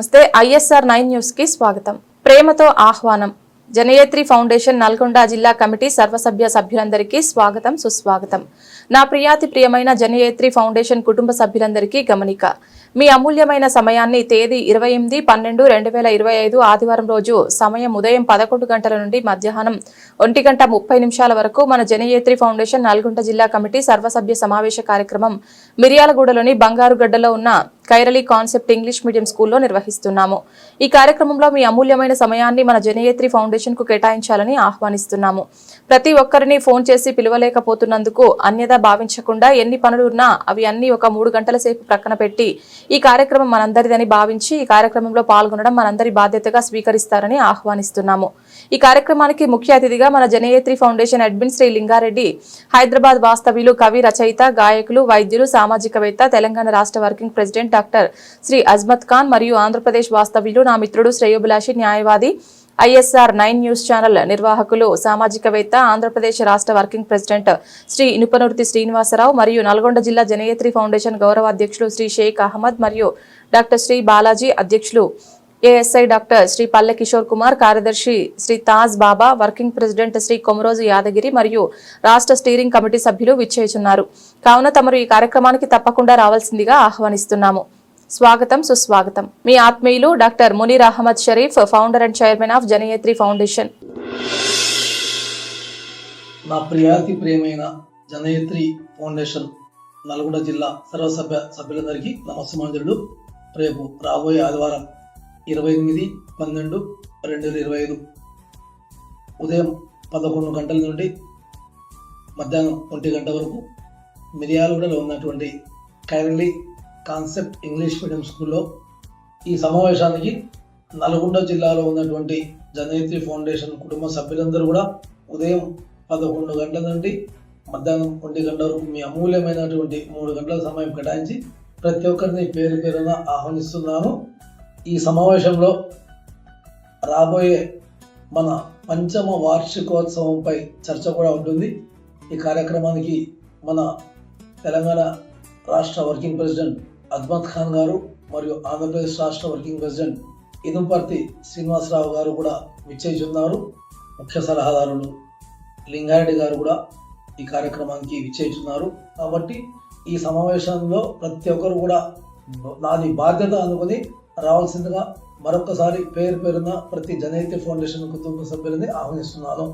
నమస్తే ISR 9 news కి స్వాగతం. ప్రేమతో ఆహ్వానం. జనయేత్రి ఫౌండేషన్ నల్గొండ జిల్లా కమిటీ సర్వసభ్య సభ్యులందరికీ స్వాగతం సుస్వాగతం. నా ప్రియమైన జనయేత్రి ఫౌండేషన్ కుటుంబ సభ్యులందరికీ గమనిక. మీ అమూల్యమైన సమయాన్ని తేదీ 28/12/2025 ఆదివారం రోజు సమయం ఉదయం 11 గంటల నుండి మధ్యాహ్నం 1:30 వరకు మన జనయేత్రి ఫౌండేషన్ నల్గొండ జిల్లా కమిటీ సర్వసభ్య సమావేశ కార్యక్రమం మిర్యాలగూడలోని బంగారుగడ్డలో ఉన్న కైరళి కాన్సెప్ట్ ఇంగ్లీష్ మీడియం స్కూల్లో నిర్వహిస్తున్నాము. ఈ కార్యక్రమంలో మీ అమూల్యమైన సమయాన్ని మన జనయేత్రి ఫౌండేషన్ కు కేటాయించాలని ఆహ్వానిస్తున్నాము. ప్రతి ఒక్కరిని ఫోన్ చేసి పిలవలేకపోతున్నందుకు అన్యదా భావించకుండా ఎన్ని పనులు ఉన్నా అవి అన్ని ఒక 3 గంటల సేపు ప్రక్కన పెట్టి ఈ కార్యక్రమం మనందరిదని భావించి ఈ కార్యక్రమంలో పాల్గొనడం మనందరి బాధ్యతగా స్వీకరిస్తారని ఆహ్వానిస్తున్నాము. ఈ కార్యక్రమానికి ముఖ్య అతిథిగా మన జనయేత్రి ఫౌండేషన్ అడ్మిన్ శ్రీ లింగారెడ్డి, హైదరాబాద్ వాస్తవ్యులు, కవి, రచయిత, గాయకులు, వైద్యులు, సామాజికవేత్త, తెలంగాణ రాష్ట్ర working president doctor Shri Azmat Khan మరియు ఆంధ్రప్రదేశ్ వాస్తవ్యులు, నా మిత్రుడు, శ్రేయోభిలాషి, న్యాయవాది, ఐఎస్ఆర్ 9 న్యూస్ ఛానల్ నిర్వాహకులు, సామాజికవేత్త, ఆంధ్రప్రదేశ్ రాష్ట్ర వర్కింగ్ ప్రెసిడెంట్ శ్రీ ఇనుపనుర్తి శ్రీనివాసరావు మరియు నల్గొండ జిల్లా జనయేత్రి ఫౌండేషన్ గౌరవ అధ్యక్షులు శ్రీ షేక్ అహ్మద్ మరియు డాక్టర్ శ్రీ బాలాజీ, అధ్యక్షులు ఏఎస్ఐ డాక్టర్ శ్రీ పల్లె కిషోర్ కుమార్, కార్యదర్శి శ్రీ తాజ్ బాబా, వర్కింగ్ ప్రెసిడెంట్ శ్రీ కొమరోజు యాదగిరి మరియు రాష్ట్ర స్టీరింగ్ కమిటీ సభ్యులు విచ్చేయుచున్నారు. కావున తమరు ఈ కార్యక్రమానికి తప్పకుండా రావాల్సిందిగా ఆహ్వానిస్తున్నాము. స్వాగతం సుస్వాగతం. మీ ఆత్మీయులు doctor Munir Ahmed Sharif, founder and chairman of Janayetri foundation. నా ప్రియమైన జనయేత్రి ఫౌండేషన్ నల్గొండ జిల్లా సర్వసభ్య సభ్యులందరికీ నమస్కారాలు. రేపు రాబోయే ఆదివారం 28/12/2025 ఉదయం 11 గంటల నుండి మధ్యాహ్నం 1 గంట వరకు మిర్యాలగూడలో ఉన్నటువంటి కైరళి కాన్సెప్ట్ ఇంగ్లీష్ మీడియం స్కూల్లో ఈ సమావేశానికి నల్గొండ జిల్లాలో ఉన్నటువంటి జనయేత్రి ఫౌండేషన్ కుటుంబ సభ్యులందరూ కూడా ఉదయం 11 గంటల నుండి మధ్యాహ్నం 1 గంట వరకు మీ అమూల్యమైనటువంటి 3 గంటల సమయం కేటాయించి ప్రతి ఒక్కరిని పేరున ఆహ్వానిస్తున్నాను. ఈ సమావేశంలో రాబోయే మన 5వ వార్షికోత్సవంపై చర్చ కూడా ఉంటుంది. ఈ కార్యక్రమానికి మన తెలంగాణ రాష్ట్ర వర్కింగ్ ప్రెసిడెంట్ అజ్మత్ ఖాన్ గారు మరియు ఆంధ్రప్రదేశ్ రాష్ట్ర వర్కింగ్ ప్రెసిడెంట్ ఇనుపర్తి శ్రీనివాసరావు గారు కూడా విచ్చేయుచున్నారు. ముఖ్య సలహాదారులు లింగారెడ్డి గారు కూడా ఈ కార్యక్రమానికి విచ్చేయుచున్నారు. కాబట్టి ఈ సమావేశంలో ప్రతి ఒక్కరు కూడా నాది బాధ్యత అనుకుని రావాల్సిందిగా మరొకసారి పేరున ప్రతి జనయేత్రి ఫౌండేషన్ కుటుంబ సభ్యులని ఆహ్వానిస్తున్నాను.